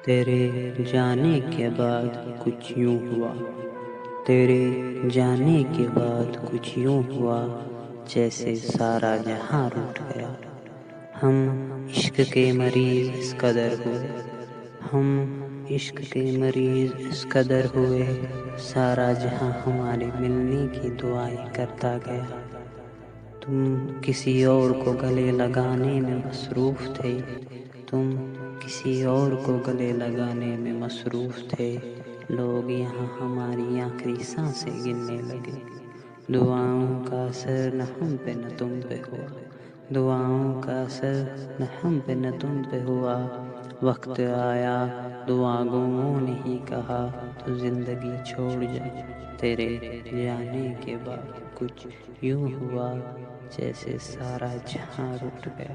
تیرے جانے کے بعد کچھ یوں ہوا، تیرے جانے کے بعد کچھ یوں ہوا، جیسے سارا جہاں روٹھ گیا۔ ہم عشق کے مریض اس قدر ہوئے، ہم عشق کے مریض اس قدر ہوئے، سارا جہاں ہمارے ملنے کی دعائیں کرتا گیا۔ تم کسی اور کو گلے لگانے میں مصروف تھے، تم کسی اور کو گلے لگانے میں مصروف تھے، لوگ یہاں ہماری آخری سانسیں گننے لگے۔ دعاؤں کا اثر نہ ہم پہ نہ تم پہ ہوا، دعاؤں کا اثر نہ ہم پہ نہ تم پہ ہوا۔ وقت آیا دعا گوؤں نے ہی کہا تو زندگی چھوڑ جا، تیرے جانے کے بعد کچھ یوں ہوا، جیسے سارا جہاں روٹھ گیا۔